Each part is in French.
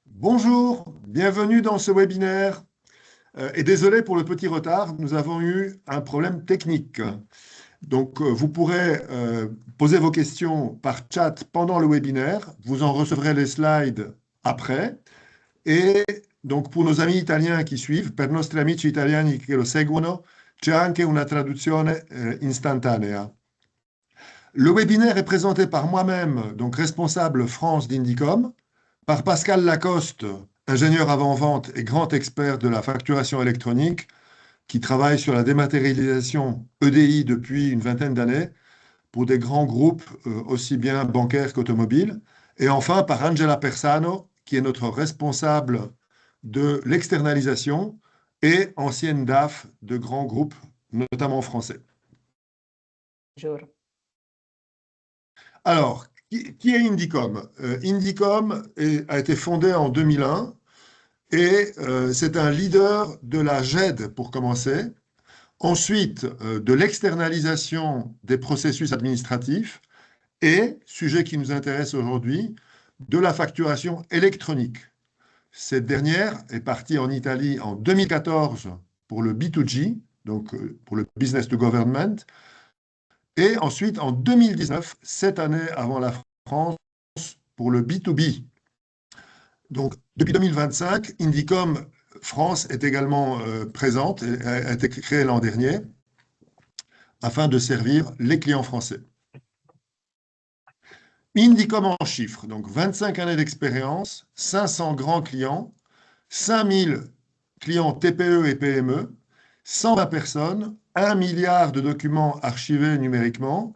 Bonjour, bienvenue dans ce webinaire. Et désolé pour le petit retard, nous avons eu un problème technique. Donc, vous pourrez poser vos questions par chat pendant le webinaire. Vous en recevrez les slides après. Et donc, pour nos amis italiens qui suivent, per nostri amici italiani che lo seguono, c'è anche una traduzione istantanea. Le webinaire est présenté par moi-même, donc responsable France d'Indicom, par Pascal Lacoste, ingénieur avant-vente et grand expert de la facturation électronique, qui travaille sur la dématérialisation EDI depuis une vingtaine d'années pour des grands groupes aussi bien bancaires qu'automobiles. Et enfin, par Angela Persano, qui est notre responsable de l'externalisation et ancienne DAF de grands groupes, notamment français. Bonjour. Alors, qui est Indicom? Indicom a été fondé en 2001 et c'est un leader de la GED pour commencer. Ensuite, de l'externalisation des processus administratifs et, sujet qui nous intéresse aujourd'hui, de la facturation électronique. Cette dernière est partie en Italie en 2014 pour le B2G, donc pour le business to government, et ensuite en 2019, 7 années avant la France, pour le B2B. Donc, depuis 2025, Indicom France est également présente, et a été créée l'an dernier, afin de servir les clients français. Indicom en chiffres, donc 25 années d'expérience, 500 grands clients, 5000 clients TPE et PME, 120 personnes, 1 milliard de documents archivés numériquement,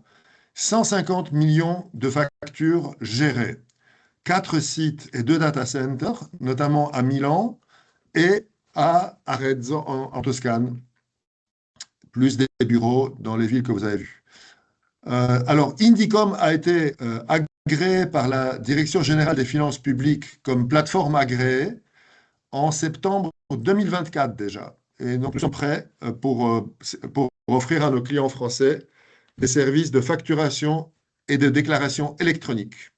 150 millions de factures gérées, 4 sites et 2 data centers, notamment à Milan et à Arezzo en Toscane, plus des bureaux dans les villes que vous avez vues. Alors, Indicom a été agréé par la Direction générale des finances publiques comme plateforme agréée en septembre 2024 déjà. Et donc, nous sommes prêts pour offrir à nos clients français des services de facturation et de déclaration électronique.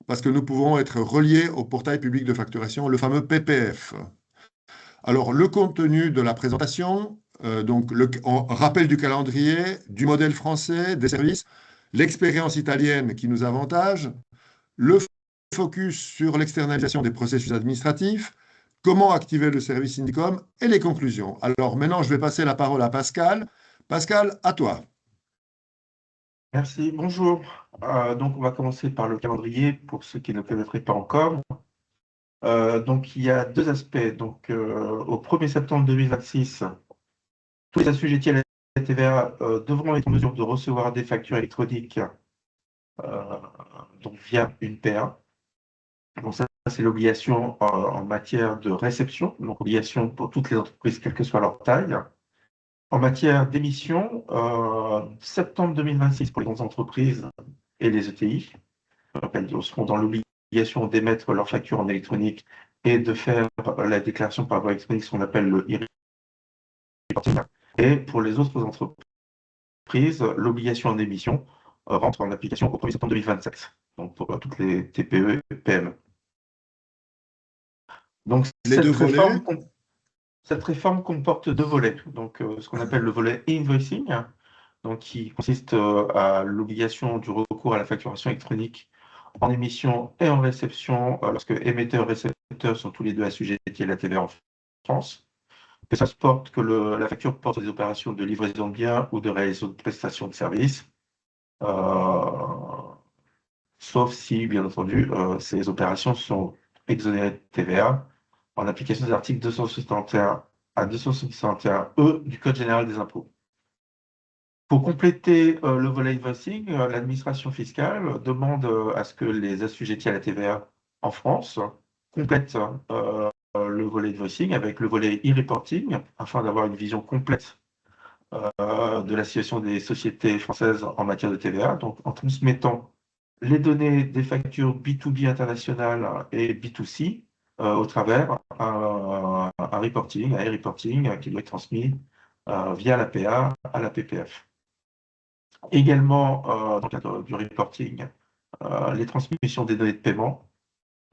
Parce que nous pouvons être reliés au portail public de facturation, le fameux PPF. Alors, le contenu de la présentation, donc rappel du calendrier, du modèle français, des services, l'expérience italienne qui nous avantage, le focus sur l'externalisation des processus administratifs, comment activer le service Indicom et les conclusions. Alors maintenant, je vais passer la parole à Pascal. Pascal, à toi. Merci, bonjour. Donc, on va commencer par le calendrier pour ceux qui ne connaîtraient pas encore. Donc, il y a deux aspects. Donc, au 1er septembre 2026, tous les assujettis à la TVA devront être en mesure de recevoir des factures électroniques donc via une PA. Donc, ça, c'est l'obligation en matière de réception, donc obligation pour toutes les entreprises, quelle que soit leur taille. En matière d'émission, septembre 2026 pour les grandes entreprises et les ETI, elles seront dans l'obligation d'émettre leur facture en électronique et de faire la déclaration par voie électronique, ce qu'on appelle le e-reporting. Et pour les autres entreprises, l'obligation en émission rentre en application au 1er septembre 2027, donc pour toutes les TPE et PME. Donc cette réforme comporte deux volets, donc ce qu'on appelle le volet invoicing, donc qui consiste à l'obligation du recours à la facturation électronique en émission et en réception lorsque émetteur et récepteur sont tous les deux assujettis à la TVA en France, que ça porte que la facture porte des opérations de livraison de biens ou de réalisation de prestations de services, sauf si, bien entendu, ces opérations sont exonérées de TVA en application des articles 261 à 261E du Code général des impôts. Pour compléter le volet invoicing, l'administration fiscale demande à ce que les assujettis à la TVA en France complètent le volet invoicing avec le volet e-reporting afin d'avoir une vision complète de la situation des sociétés françaises en matière de TVA, donc en transmettant les données des factures B2B internationales et B2C au travers un reporting, un e-reporting qui doit être transmis via la PA à la PPF. Également, dans le cadre du reporting, les transmissions des données de paiement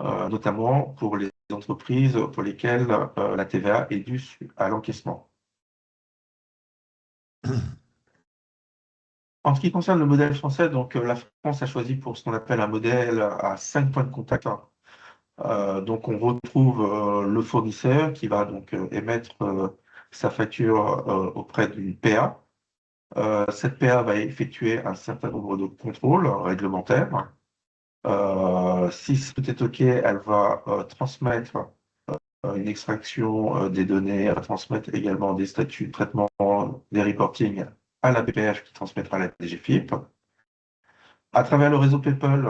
notamment pour les entreprises pour lesquelles la TVA est due à l'encaissement. En ce qui concerne le modèle français, donc la France a choisi pour ce qu'on appelle un modèle à 5 points de contact. Donc on retrouve le fournisseur qui va donc émettre sa facture auprès d'une PA. Cette PA va effectuer un certain nombre de contrôles réglementaires. Si tout est OK, elle va transmettre une extraction des données, elle va transmettre également des statuts de traitement, des reporting à la PPF qui transmettra à la DGFiP. À travers le réseau PayPal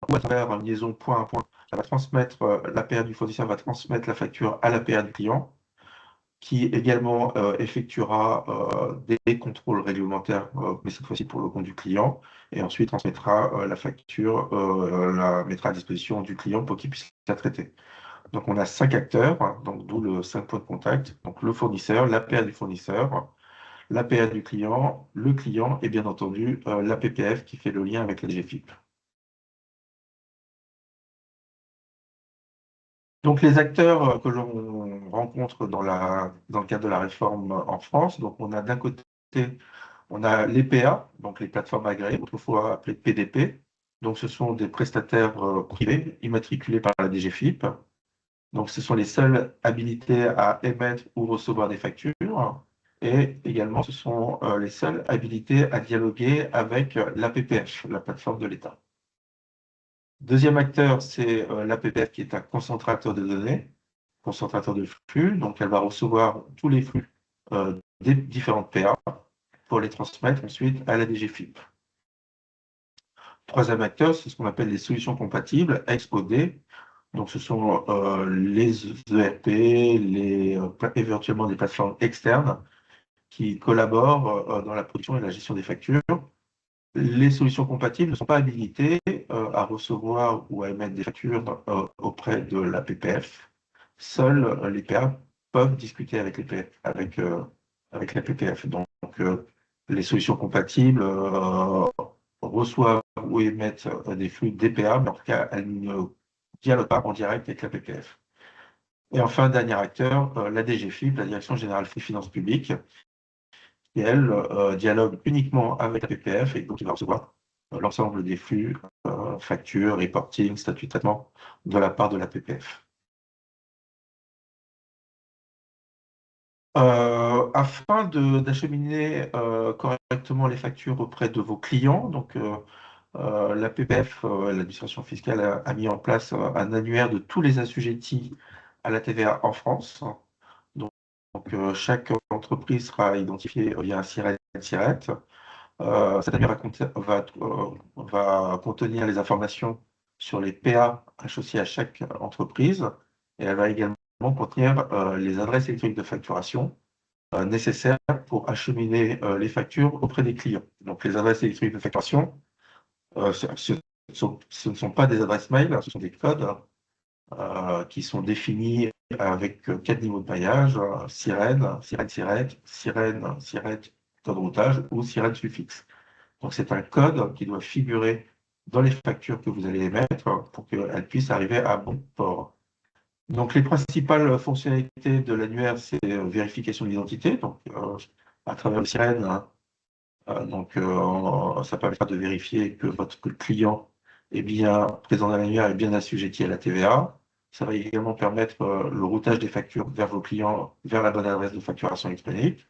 ou à travers une liaison point à point, elle va transmettre, la PA du fournisseur va transmettre la facture à la PA du client, qui également effectuera des contrôles réglementaires, mais cette fois-ci pour le compte du client, et ensuite transmettra la facture, la mettra à disposition du client pour qu'il puisse la traiter. Donc on a 5 acteurs, donc d'où le 5 points de contact, donc le fournisseur, la PA du fournisseur, la PA du client, le client et bien entendu la PPF qui fait le lien avec la DGFiP. Donc les acteurs que l'on rencontre dans le cadre de la réforme en France, donc on a d'un côté, on a les PA, donc les plateformes agréées, autrefois appelées PDP. Donc ce sont des prestataires privés immatriculés par la DGFiP. Donc ce sont les seuls habilités à émettre ou recevoir des factures. Et également, ce sont les seuls habilités à dialoguer avec la PPF, la plateforme de l'État. Deuxième acteur, c'est la PPF qui est un concentrateur de données, concentrateur de flux. Donc, elle va recevoir tous les flux des différentes PA pour les transmettre ensuite à la DGFiP. Troisième acteur, c'est ce qu'on appelle les solutions compatibles, ex-OD. Donc, ce sont les ERP, éventuellement des plateformes externes qui collaborent dans la production et la gestion des factures. Les solutions compatibles ne sont pas habilitées à recevoir ou à émettre des factures auprès de la PPF. Seuls les PA peuvent discuter avec la PPF. Donc, les solutions compatibles reçoivent ou émettent des flux DPA, mais en tout cas, elles ne dialoguent pas en direct avec la PPF. Et enfin, dernier acteur, la DGFiP, la Direction Générale des Finances Publiques, qui, elle, dialogue uniquement avec la PPF et donc il va recevoir l'ensemble des flux, factures, reporting, statut de traitement de la part de la PPF. Afin d'acheminer correctement les factures auprès de vos clients, donc la PPF, l'administration fiscale, a mis en place un annuaire de tous les assujettis à la TVA en France. Donc chaque entreprise sera identifiée via un SIRET. Cet annuaire va contenir les informations sur les PA associés à chaque entreprise et elle va également contenir les adresses électroniques de facturation nécessaires pour acheminer les factures auprès des clients. Donc les adresses électroniques de facturation, ce ne sont pas des adresses mail, ce sont des codes qui sont définis avec 4 niveaux de maillage, sirène, code routage ou sirène suffixe. Donc c'est un code qui doit figurer dans les factures que vous allez émettre pour qu'elles puissent arriver à bon port. Donc les principales fonctionnalités de l'annuaire, c'est vérification de l'identité, donc à travers le sirène, ça permettra de vérifier que votre client est bien présent dans l'annuaire et bien assujetti à la TVA. Ça va également permettre le routage des factures vers vos clients, vers la bonne adresse de facturation électronique.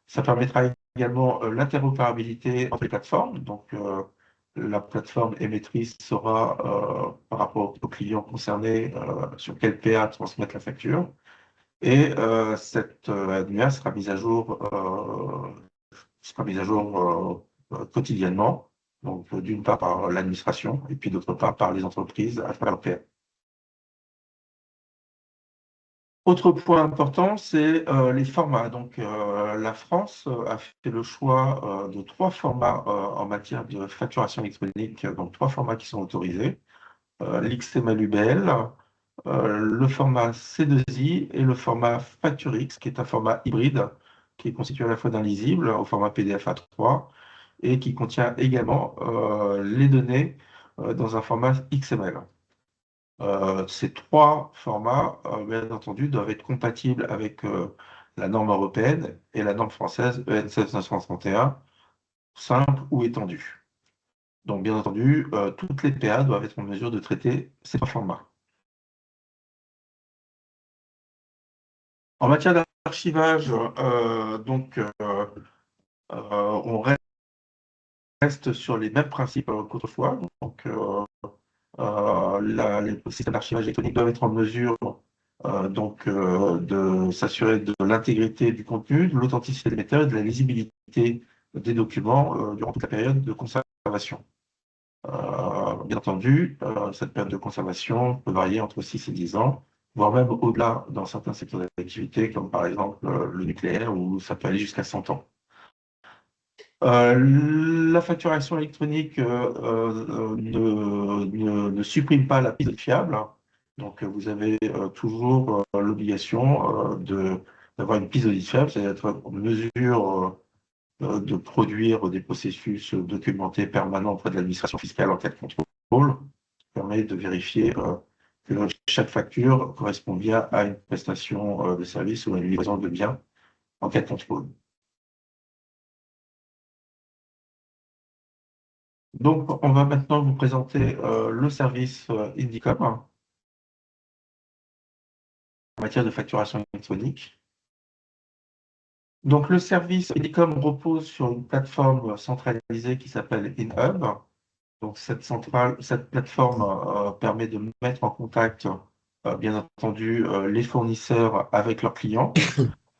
Ça permettra également l'interopérabilité entre les plateformes. Donc, la plateforme émettrice saura, par rapport aux clients concernés, sur quel PA transmettre la facture. Et cette annuaire sera mise à jour, quotidiennement. Donc, d'une part par l'administration et puis d'autre part par les entreprises à travers le PA. Autre point important, c'est les formats. Donc, la France a fait le choix de 3 formats en matière de facturation électronique, donc 3 formats qui sont autorisés. L'XML-UBL, le format C2I et le format FactureX, qui est un format hybride qui est constitué à la fois d'un lisible au format PDF A3 et qui contient également les données dans un format XML. Ces trois formats, bien entendu, doivent être compatibles avec la norme européenne et la norme française EN 16931, simple ou étendue. Donc, bien entendu, toutes les PA doivent être en mesure de traiter ces trois formats. En matière d'archivage, on reste sur les mêmes principes qu'autrefois. Donc, les systèmes d'archivage électronique doivent être en mesure de s'assurer de l'intégrité du contenu, de l'authenticité des méthodes et de la lisibilité des documents durant toute la période de conservation. Bien entendu, cette période de conservation peut varier entre 6 et 10 ans, voire même au-delà dans certains secteurs d'activité, comme par exemple le nucléaire, où ça peut aller jusqu'à 100 ans. La facturation électronique ne supprime pas la piste fiable. Donc, vous avez toujours l'obligation d'avoir une piste d'audit fiable, c'est-à-dire être en mesure de produire des processus documentés permanents auprès de l'administration fiscale en cas de contrôle, qui permet de vérifier que chaque facture correspond bien à une prestation de service ou à une livraison de biens en cas de contrôle. Donc, on va maintenant vous présenter le service Indicom en matière de facturation électronique. Donc, le service Indicom repose sur une plateforme centralisée qui s'appelle InHub. Donc, cette plateforme permet de mettre en contact, bien entendu, les fournisseurs avec leurs clients,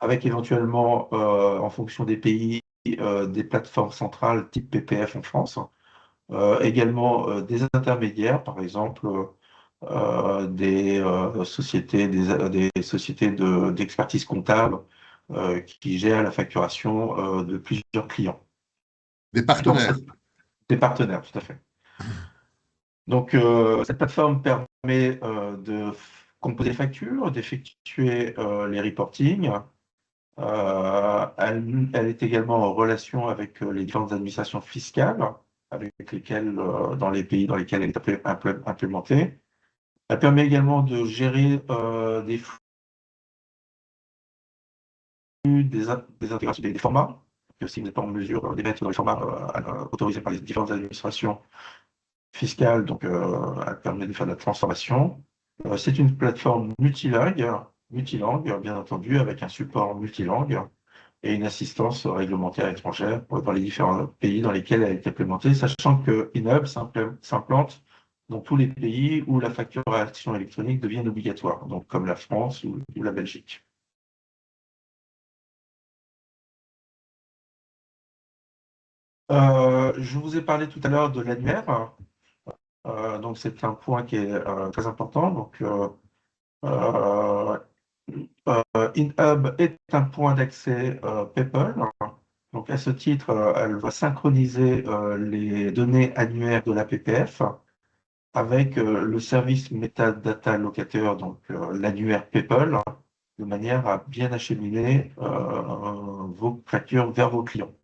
avec éventuellement, en fonction des pays, des plateformes centrales type PPF en France. Également des intermédiaires, par exemple des sociétés d'expertise comptable qui gèrent la facturation de plusieurs clients. Des partenaires. Donc, des partenaires, tout à fait. Donc, cette plateforme permet de composer les factures, d'effectuer les reportings. Elle est également en relation avec les différentes administrations fiscales avec lesquelles, dans les pays dans lesquels elle est implémentée. Elle permet également de gérer des flux, des intégrations, des formats, que si vous n'êtes pas en mesure d'émettre dans les formats autorisés par les différentes administrations fiscales, donc elle permet de faire de la transformation. C'est une plateforme multilingue, bien entendu, avec un support multilingue et une assistance réglementaire étrangère dans les différents pays dans lesquels elle est implémentée, sachant que InHub s'implante dans tous les pays où la facturation électronique devient obligatoire, donc comme la France ou la Belgique. Je vous ai parlé tout à l'heure de l'annuaire, donc c'est un point qui est très important. Donc, InHub est un point d'accès PayPal. Donc, à ce titre, elle va synchroniser les données annuaires de la PPF avec le service Metadata Locator, donc l'annuaire PayPal, de manière à bien acheminer vos factures vers vos clients.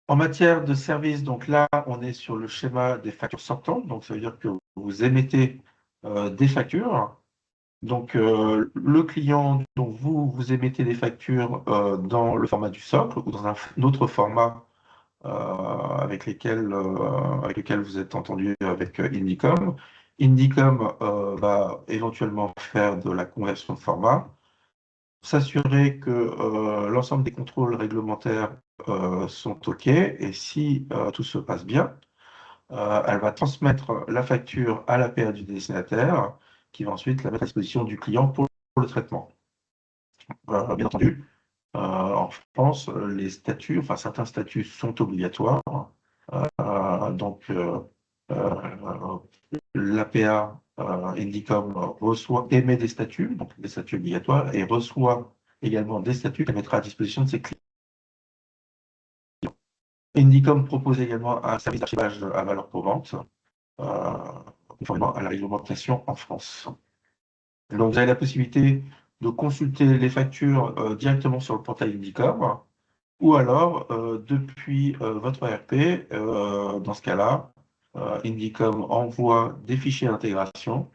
En matière de service, donc là, on est sur le schéma des factures sortantes. Donc, ça veut dire que vous émettez des factures. Donc, le client dont vous émettez des factures dans le format du socle ou dans un autre format avec lequel vous êtes entendu avec Indicom. Indicom va éventuellement faire de la conversion de format, s'assurer que l'ensemble des contrôles réglementaires sont OK, et si tout se passe bien, elle va transmettre la facture à l'APA du destinataire, qui va ensuite la mettre à disposition du client pour le traitement. Bien entendu, en France, les statuts, enfin certains statuts sont obligatoires. Donc, l'APA Indicom émet des statuts, donc des statuts obligatoires, et reçoit également des statuts qu'elle mettra à disposition de ses clients. Indicom propose également un service d'archivage à valeur pour vente, conformément à la réglementation en France. Donc, vous avez la possibilité de consulter les factures directement sur le portail Indicom. ou alors depuis votre ERP, dans ce cas-là, Indicom envoie des fichiers d'intégration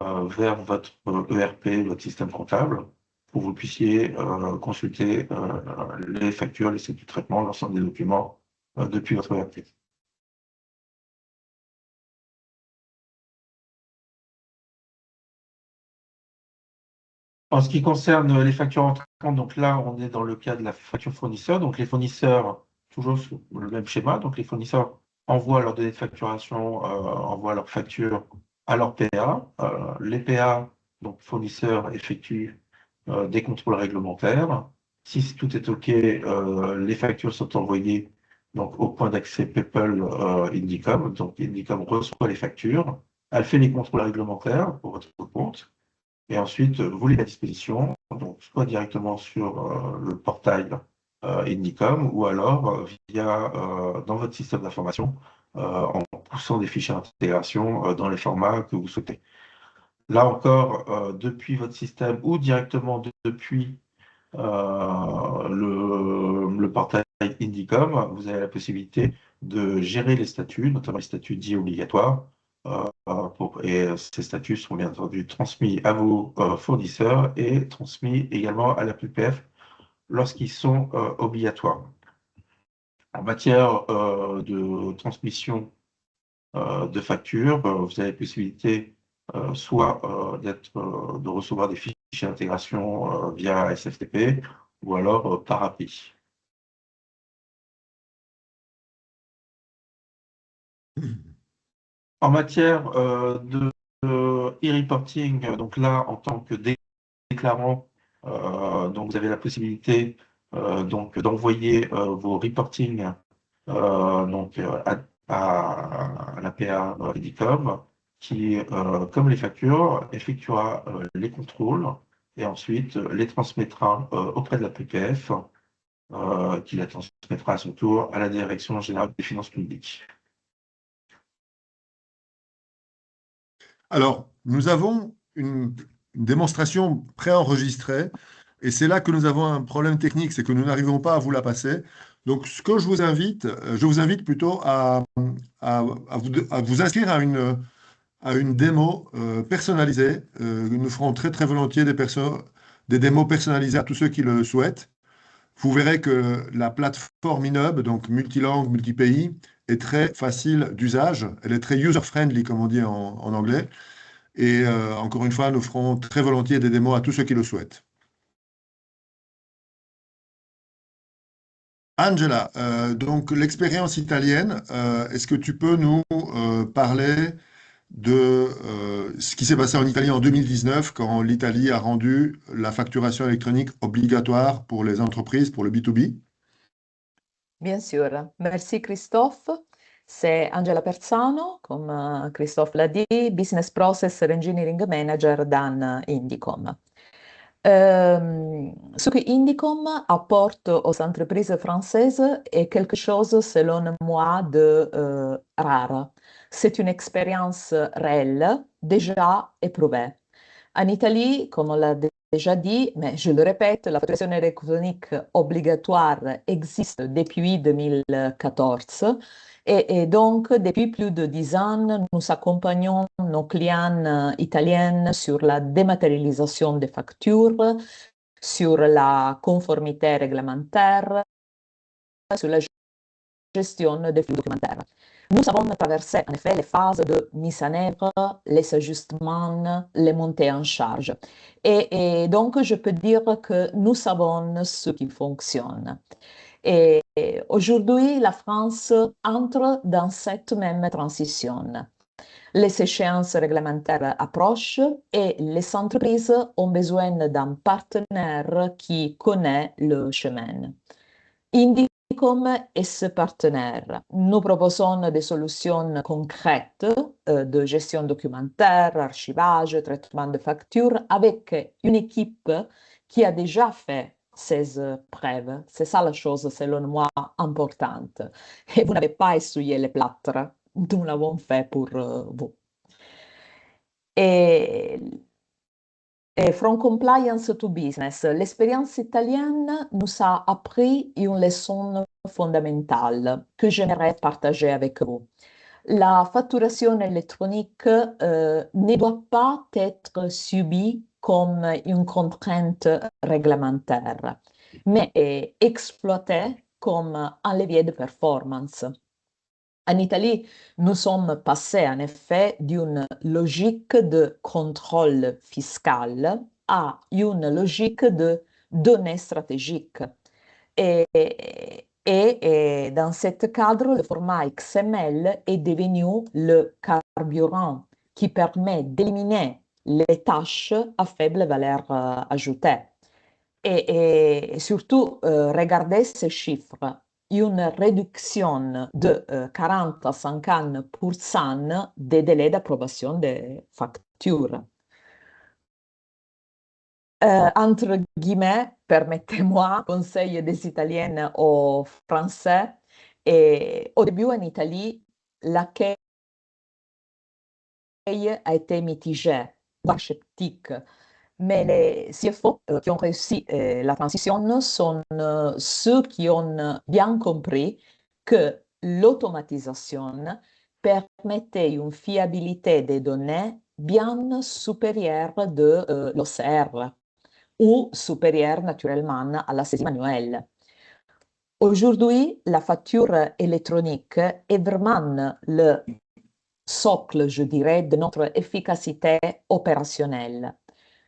vers votre ERP, votre système comptable, pour que vous puissiez consulter les factures, les statuts de traitement, l'ensemble des documents depuis votre ERP. En ce qui concerne les factures entrantes, donc là, on est dans le cas de la facture fournisseur. Donc les fournisseurs, toujours sous le même schéma, donc les fournisseurs envoient leurs données de facturation, envoient leurs factures à leur PA. Les PA, donc fournisseurs, effectuent des contrôles réglementaires. Si tout est OK, les factures sont envoyées donc, au point d'accès PayPal Indicom. Donc Indicom reçoit les factures, elle fait les contrôles réglementaires pour votre compte. Et ensuite, vous les mettez à disposition, donc soit directement sur le portail Indicom ou alors via dans votre système d'information en poussant des fichiers d'intégration dans les formats que vous souhaitez. Là encore, depuis votre système ou directement depuis le portail Indicom, vous avez la possibilité de gérer les statuts, notamment les statuts dits obligatoires, et ces statuts seront bien entendu transmis à vos fournisseurs et transmis également à la PPF lorsqu'ils sont obligatoires. En matière de transmission de factures, vous avez la possibilité soit de recevoir des fichiers d'intégration via SFTP ou alors par API. En matière de e-reporting, donc là, en tant que déclarant, donc vous avez la possibilité donc d'envoyer vos reporting donc à la PA Edicom, qui, comme les factures, effectuera les contrôles et ensuite les transmettra auprès de la PPF, qui la transmettra à son tour à la Direction générale des finances publiques. Alors, nous avons une démonstration préenregistrée et c'est là que nous avons un problème technique, c'est que nous n'arrivons pas à vous la passer. Donc, ce que je vous invite plutôt à vous inscrire à une démo personnalisée. Nous ferons très très volontiers des démos personnalisées à tous ceux qui le souhaitent. Vous verrez que la plateforme Inhub, donc multilangue, multipays, est très facile d'usage. Elle est très user-friendly, comme on dit en anglais. Et encore une fois, nous ferons très volontiers des démos à tous ceux qui le souhaitent. Angela, donc l'expérience italienne, est-ce que tu peux nous parler de ce qui s'est passé en Italie en 2019 quand l'Italie a rendu la facturation électronique obligatoire pour les entreprises, pour le B2B? Bien sûr. Merci Christophe. C'est Angela Persano, comme Christophe l'a dit, Business Process Engineering Manager dans Indicom. Ce que Indicom apporte aux entreprises françaises est quelque chose, selon moi, de rare. C'est une expérience réelle, déjà éprouvée. En Italie, comme on l'a déjà dit, mais je le répète, la facturation électronique obligatoire existe depuis 2014 et donc depuis plus de 10 ans, nous accompagnons nos clients italiens sur la dématérialisation des factures, sur la conformité réglementaire, sur la gestion des flux documentaires. Nous avons traversé en effet les phases de mise en œuvre, les ajustements, les montées en charge. Et donc, je peux dire que nous savons ce qui fonctionne. Et aujourd'hui, la France entre dans cette même transition. Les échéances réglementaires approchent et les entreprises ont besoin d'un partenaire qui connaît le chemin. Indicom est ce partenaire. Nous proposons des solutions concrètes de gestion documentaire, archivage, traitement de factures avec une équipe qui a déjà fait ses preuves. C'est ça la chose, selon moi, importante. Et vous n'avez pas essuyé les plâtres. Nous l'avons fait pour vous. Et Et from compliance to business, l'expérience italienne nous a appris une leçon fondamentale que j'aimerais partager avec vous. La facturation électronique ne doit pas être subie comme une contrainte réglementaire, mais est exploitée comme un levier de performance. En Italie, nous sommes passés en effet d'une logique de contrôle fiscal à une logique de données stratégiques. Et dans ce cadre, le format XML est devenu le carburant qui permet d'éliminer les tâches à faible valeur ajoutée. Et surtout, regardez ces chiffres. Une réduction de 40 à 50% des délais d'approbation des factures. Entre guillemets, permettez-moi, conseil des Italiennes aux Français. Et au début, en Italie, l'accueil a été mitigé, voire sceptique. Mais les CFO qui ont réussi la transition sont ceux qui ont bien compris que l'automatisation permettait une fiabilité des données bien supérieure de l'OCR ou supérieure naturellement à la saisie manuelle. Aujourd'hui, la facture électronique est vraiment le socle, je dirais, de notre efficacité opérationnelle.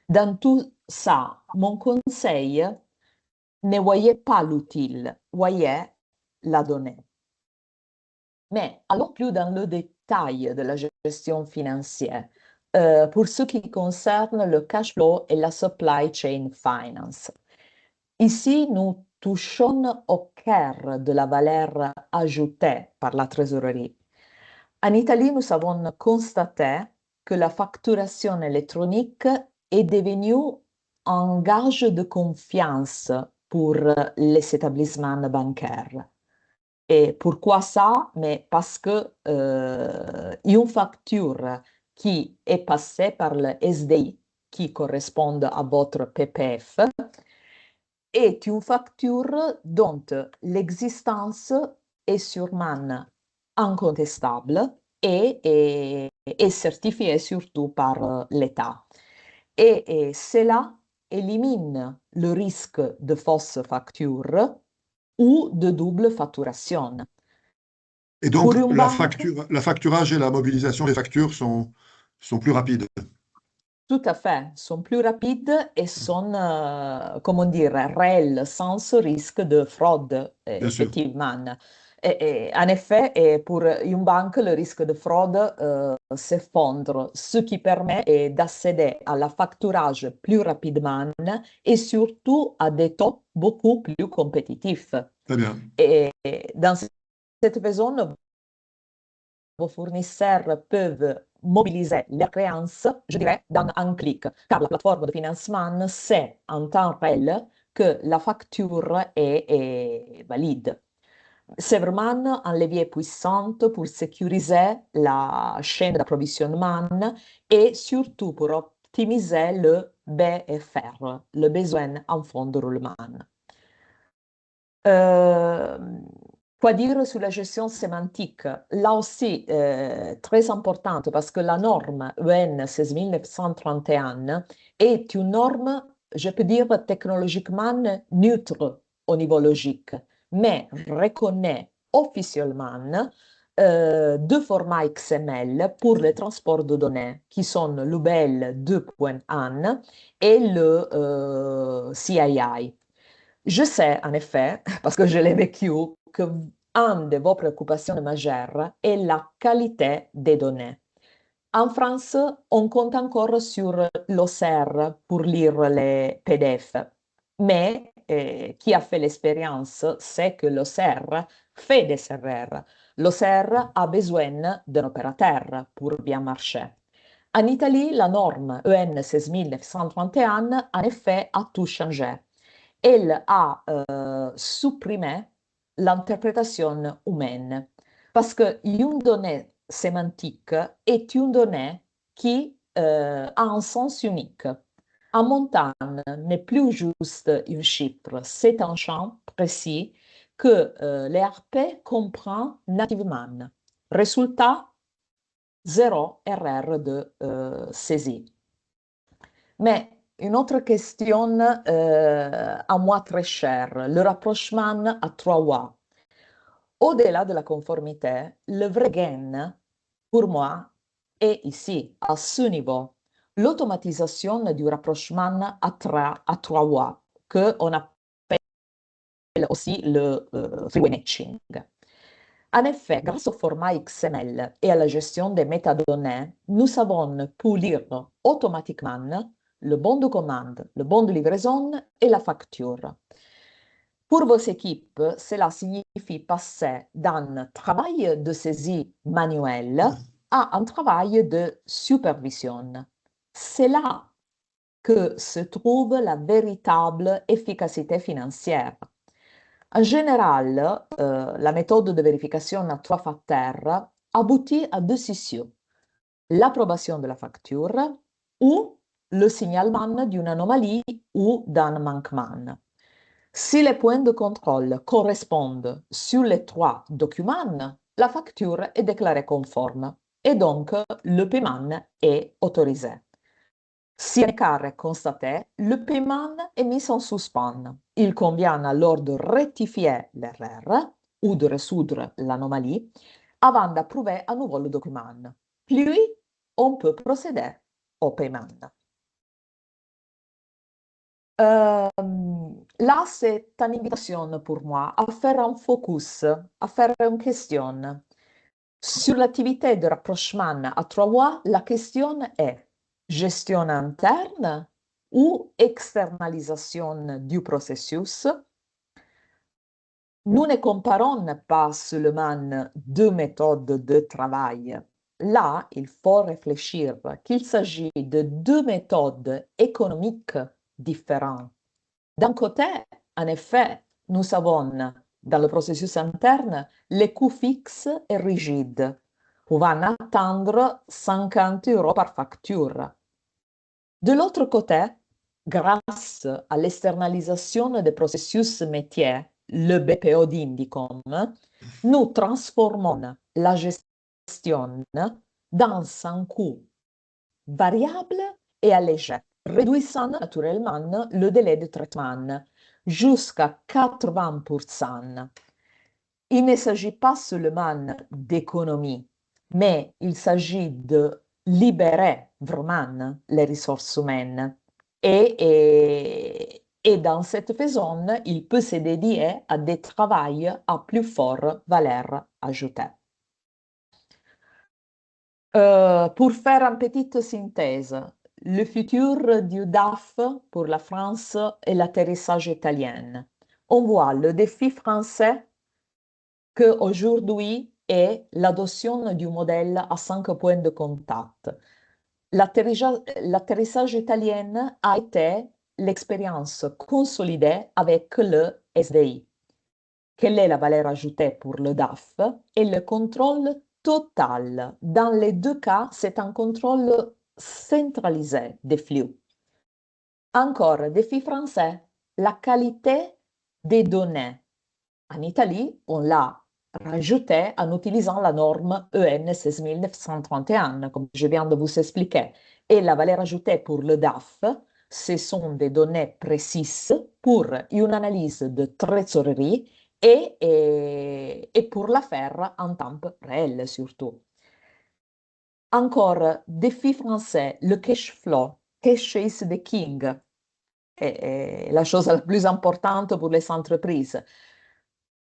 Dans tout ça, mon conseil, ne voyez pas l'utile, voyez la donnée. Mais allons plus dans le détail de la gestion financière pour ce qui concerne le cash flow et la supply chain finance. Ici, nous touchons au cœur de la valeur ajoutée par la trésorerie. En Italie, nous avons constaté que la facturation électronique est devenue un gage de confiance pour les établissements bancaires. Et pourquoi ça? Mais parce que une facture qui est passée par le SDI, qui correspond à votre PPF, est une facture dont l'existence est sûrement incontestable et certifiée surtout par l'État. Et cela élimine le risque de fausse facture ou de double facturation. Et donc, Pour une banque, la facturage et la mobilisation des factures sont plus rapides. tout à fait, sont plus rapides et sont, comment dire, réels, sans risque de fraude, Bien sûr. effectivement. En effet, et pour une banque, le risque de fraude s'effondre, ce qui permet d'accéder à la facturage plus rapidement et surtout à des taux beaucoup plus compétitifs. Très bien. Et dans cette façon, vos fournisseurs peuvent mobiliser leurs créances, je dirais, dans un clic, car la plateforme de financement sait en temps réel que la facture est valide. C'est vraiment un levier puissant pour sécuriser la chaîne d'approvisionnement et surtout pour optimiser le BFR, le besoin en fonds de roulement. Quoi dire sur la gestion sémantique? Là aussi, très importante parce que la norme EN 16931 est une norme, je peux dire, technologiquement neutre au niveau logique, mais reconnaît officiellement deux formats XML pour le transport de données, qui sont l'UBL 2.1 et le CII. Je sais, en effet, parce que je l'ai vécu, que une de vos préoccupations majeures est la qualité des données. En France, on compte encore sur l'OCR pour lire les PDF, mais qui a fait l'expérience sait que l'OCR fait des erreurs. L'OCR a besoin d'un opérateur pour bien marcher. En Italie, la norme EN 16931 en effet a tout changé. Elle a supprimé l'interprétation humaine parce qu'une donnée sémantique est une donnée qui a un sens unique. Un montant n'est plus juste un chiffre, c'est un champ précis que l'ERP comprend nativement. Résultat, zéro erreur de saisie. Mais une autre question à moi très chère, le rapprochement à 3 voies. Au-delà de la conformité, le vrai gain, pour moi, est ici, à ce niveau, l'automatisation du rapprochement à 3 voies, qu'on appelle aussi le freeway matching. En effet, grâce au format XML et à la gestion des métadonnées, nous savons polir automatiquement le bon de commande, le bon de livraison et la facture. Pour vos équipes, cela signifie passer d'un travail de saisie manuel à un travail de supervision. C'est là que se trouve la véritable efficacité financière. En général, la méthode de vérification à 3 facteurs aboutit à 2 issues: l'approbation de la facture ou le signalement d'une anomalie ou d'un manquement. Si les points de contrôle correspondent sur les 3 documents, la facture est déclarée conforme et donc le paiement est autorisé. Si un écart est constaté, le paiement est mis en suspens. Il convient alors de rectifier l'erreur ou de résoudre l'anomalie avant d'approuver à nouveau le document. Puis, on peut procéder au paiement. Là, c'est une invitation pour moi à faire un focus, à faire une question. Sur l'activité de rapprochement à 3 voies, la question est gestion interne ou externalisation du processus. Nous ne comparons pas seulement 2 méthodes de travail. Là, il faut réfléchir qu'il s'agit de 2 méthodes économiques différentes. D'un côté, en effet, nous avons dans le processus interne les coûts fixes et rigides, pouvant atteindre 50 € par facture. De l'autre côté, grâce à l'externalisation des processus métiers, le BPO d'Indicom, nous transformons la gestion dans un coût variable et allégé, réduisant naturellement le délai de traitement jusqu'à 80%. Il ne s'agit pas seulement d'économie, mais il s'agit de libérer vraiment les ressources humaines. Et dans cette façon, il peut se dédier à des travaux à plus forte valeur ajoutée. Pour faire une petite synthèse, le futur du DAF pour la France est l'atterrissage italien. On voit le défi français qu'aujourd'hui est l'adoption du modèle à 5 points de contact. L'atterrissage italien a été l'expérience consolidée avec le SDI. Quelle est la valeur ajoutée pour le DAF? Et le contrôle total. Dans les 2 cas, c'est un contrôle centralisé des flux. Encore, défi français, la qualité des données. En Italie, on l'a rajouté en utilisant la norme EN 16931, comme je viens de vous expliquer. Et la valeur ajoutée pour le DAF, ce sont des données précises pour une analyse de trésorerie et pour la faire en temps réel surtout. Encore, défi français, le cash flow, cash is the king, est la chose la plus importante pour les entreprises.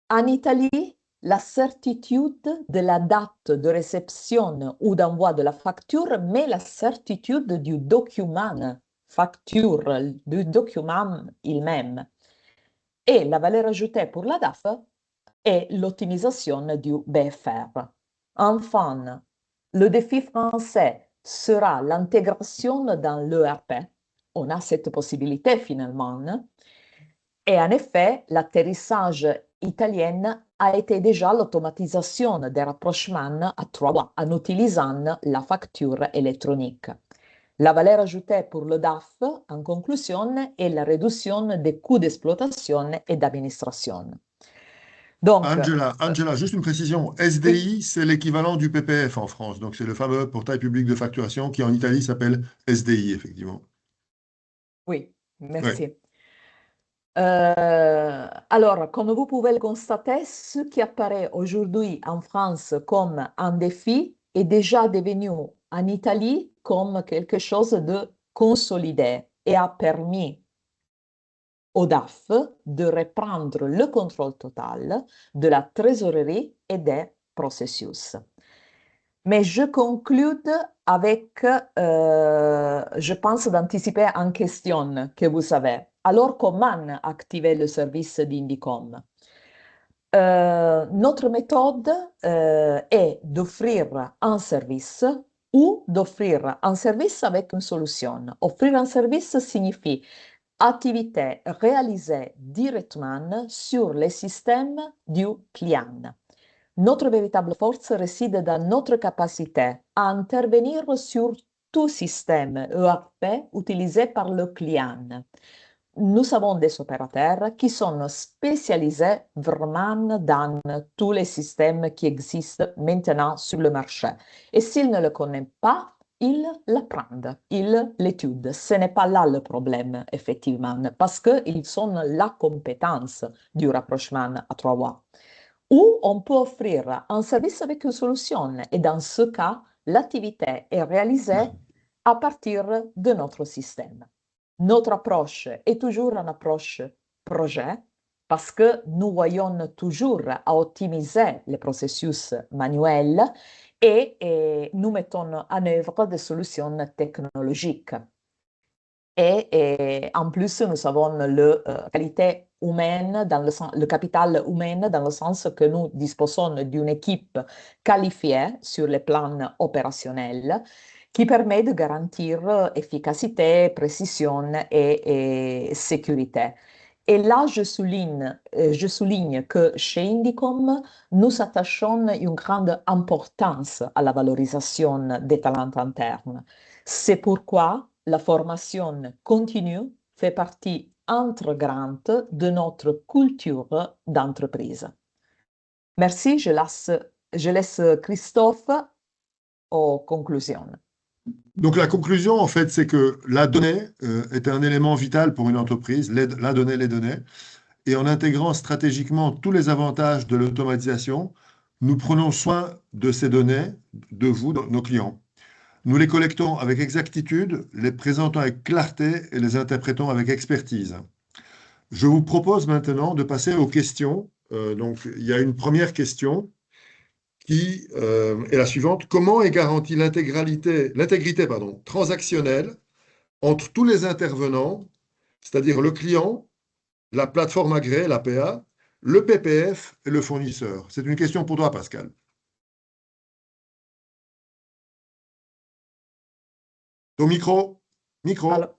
En Italie, la certitude de la date de réception ou d'envoi de la facture, mais la certitude du document, facture, du document il-même. Et la valeur ajoutée pour la DAF est l'optimisation du BFR. Enfin, le défi français sera l'intégration dans l'ERP. On a cette possibilité finalement. Et en effet, l'atterrissage italien a été déjà l'automatisation des rapprochements à 3 voies en utilisant la facture électronique. La valeur ajoutée pour le DAF, en conclusion, est la réduction des coûts d'exploitation et d'administration. Donc, Angela, juste une précision. oui, SDI, c'est l'équivalent du PPF en France. Donc, c'est le fameux portail public de facturation qui, en Italie, s'appelle SDI, effectivement. oui, Ouais. merci. Alors, comme vous pouvez le constater, ce qui apparaît aujourd'hui en France comme un défi est déjà devenu en Italie comme quelque chose de consolidé et a permis au DAF de reprendre le contrôle total de la trésorerie et des processus. Mais je conclude avec, je pense d'anticiper en question que vous savez. Alors, comment activer le service d'Indicom? Notre méthode est d'offrir un service ou d'offrir un service avec une solution. Offrir un service signifie activité réalisée directement sur les systèmes du client. Notre véritable force réside dans notre capacité à intervenir sur tout système ERP utilisé par le client. Nous avons des opérateurs qui sont spécialisés vraiment dans tous les systèmes qui existent maintenant sur le marché. Et s'ils ne le connaissent pas, ils l'apprennent, ils l'étudient. Ce n'est pas là le problème, effectivement, parce qu'ils ont la compétence du rapprochement à trois voies. Ou on peut offrir un service avec une solution et dans ce cas, l'activité est réalisée à partir de notre système. Notre approche est toujours une approche projet parce que nous voyons toujours à optimiser les processus manuels et nous mettons en œuvre des solutions technologiques. Et en plus, nous avons la qualité humaine, le capital humain, dans le sens que nous disposons d'une équipe qualifiée sur le plan opérationnel qui permet de garantir efficacité, précision et sécurité. Et là, je souligne que chez Indicom, nous attachons une grande importance à la valorisation des talents internes. C'est pourquoi la formation continue fait partie intégrante de notre culture d'entreprise. Merci, je laisse Christophe aux conclusions. Donc, la conclusion, en fait, c'est que la donnée est un élément vital pour une entreprise, la donnée, les données. Et en intégrant stratégiquement tous les avantages de l'automatisation, nous prenons soin de ces données, de vous, de nos clients. Nous les collectons avec exactitude, les présentons avec clarté et les interprétons avec expertise. Je vous propose maintenant de passer aux questions. Donc, il y a une première question qui est la suivante. Comment est garantie l'intégrité transactionnelle entre tous les intervenants, c'est-à-dire le client, la plateforme agréée, l'APA, le PPF et le fournisseur? C'est une question pour toi, Pascal. Ton micro. Micro. Alors,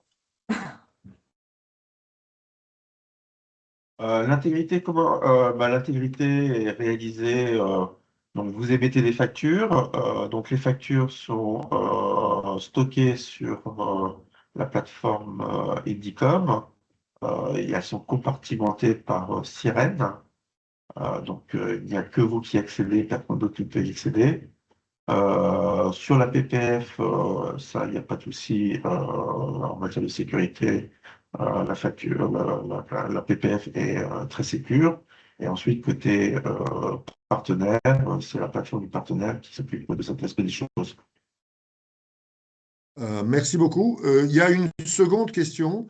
L'intégrité, comment? L'intégrité est réalisée. Donc, vous émettez des factures. Donc, les factures sont stockées sur la plateforme Indicom et elles sont compartimentées par sirène. Donc, il n'y a que vous qui accédez, personne d'autre qui peut y accéder. Sur la PPF, ça, il n'y a pas de souci en matière de sécurité. La facture, la PPF est très sécure. Et ensuite, côté partenaire, c'est la plateforme du partenaire qui s'occupe de cet aspect des choses. Merci beaucoup. Il y a une seconde question.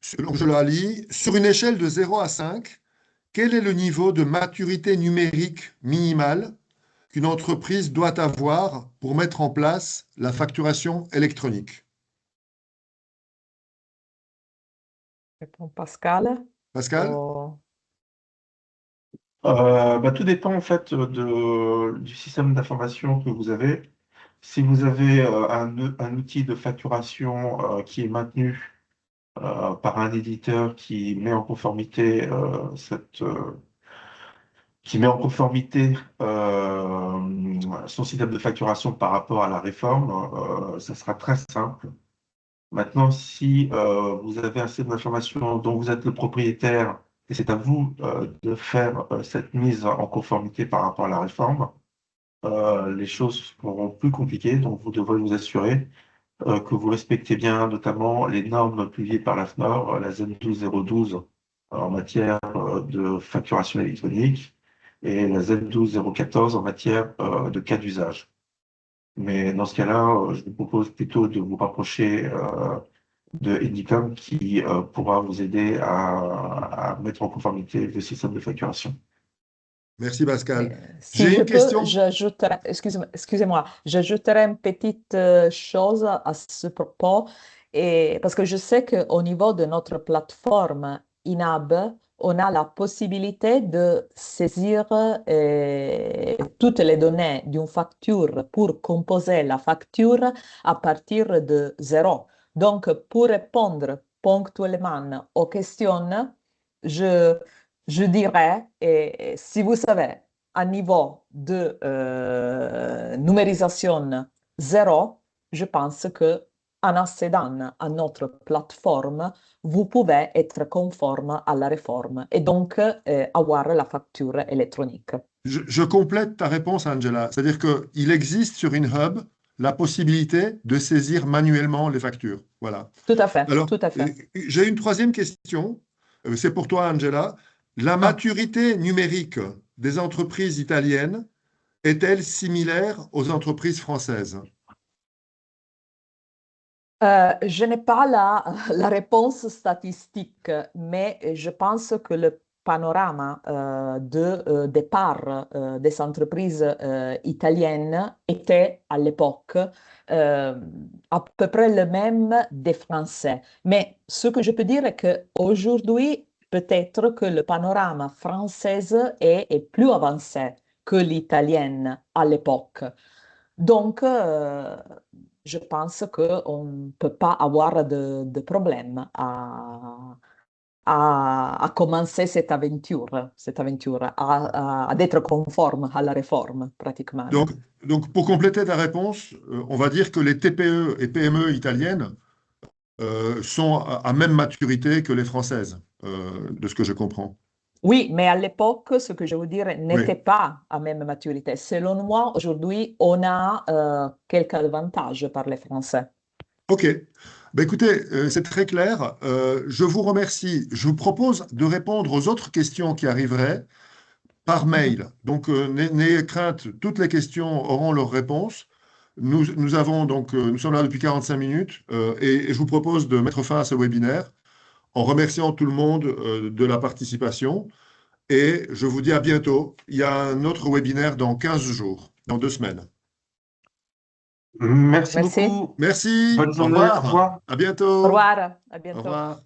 Je la lis. Sur une échelle de 0 à 5, quel est le niveau de maturité numérique minimale qu'une entreprise doit avoir pour mettre en place la facturation électronique? répond Pascal. Pascal? Oh, Tout dépend en fait du système d'information que vous avez. Si vous avez un outil de facturation qui est maintenu par un éditeur qui met en conformité son système de facturation par rapport à la réforme, ça sera très simple. Maintenant, si vous avez assez d'informations dont vous êtes le propriétaire, et c'est à vous de faire cette mise en conformité par rapport à la réforme, les choses seront plus compliquées. Donc, vous devrez vous assurer que vous respectez bien notamment les normes publiées par la FNOR, la Z12012 en matière de facturation électronique et la Z12014 en matière de cas d'usage. Mais dans ce cas-là, je vous propose plutôt de vous rapprocher de Indicom qui pourra vous aider à mettre en conformité le système de facturation. Merci, Oui, Pascal. si J'ai je une peux, question. excusez-moi, j'ajouterai une petite chose à ce propos, parce que je sais qu'au niveau de notre plateforme INAB, on a la possibilité de saisir toutes les données d'une facture pour composer la facture à partir de zéro. Donc, pour répondre ponctuellement aux questions, je, je dirais, et si vous savez, à niveau de numérisation zéro, je pense que en accédant à notre plateforme, vous pouvez être conforme à la réforme et donc avoir la facture électronique. Je complète ta réponse, Angela. C'est-à-dire qu'il existe sur InHub la possibilité de saisir manuellement les factures. Voilà. Tout à fait, Alors, tout à fait. j'ai une troisième question. C'est pour toi, Angela. La Ah. maturité numérique des entreprises italiennes est-elle similaire aux entreprises françaises? Je n'ai pas la réponse statistique, mais je pense que le panorama de départ des entreprises italiennes était à l'époque à peu près le même des Français. Mais ce que je peux dire est qu'aujourd'hui, peut-être que le panorama français est plus avancé que l'italienne à l'époque. Donc, je pense qu'on ne peut pas avoir de problème à commencer cette aventure à d'être conforme à la réforme, pratiquement. Donc, donc, pour compléter ta réponse, on va dire que les TPE et PME italiennes sont à même maturité que les françaises, de ce que je comprends. Oui, mais à l'époque, ce que je veux dire n'était Oui. pas à même maturité. Selon moi, aujourd'hui, on a quelques avantages par les Français. OK. Ben écoutez, c'est très clair. Je vous remercie. Je vous propose de répondre aux autres questions qui arriveraient par Mhm. mail. Donc, n'ayez crainte, toutes les questions auront leur réponse. Nous avons donc, nous sommes là depuis 45 minutes et je vous propose de mettre fin à ce webinaire en remerciant tout le monde de la participation. Et je vous dis à bientôt. Il y a un autre webinaire dans 15 jours, dans 2 semaines. Merci Merci. beaucoup. Merci, Bonne au journée. Au revoir, revoir. à Au bientôt, revoir, à au bientôt. revoir.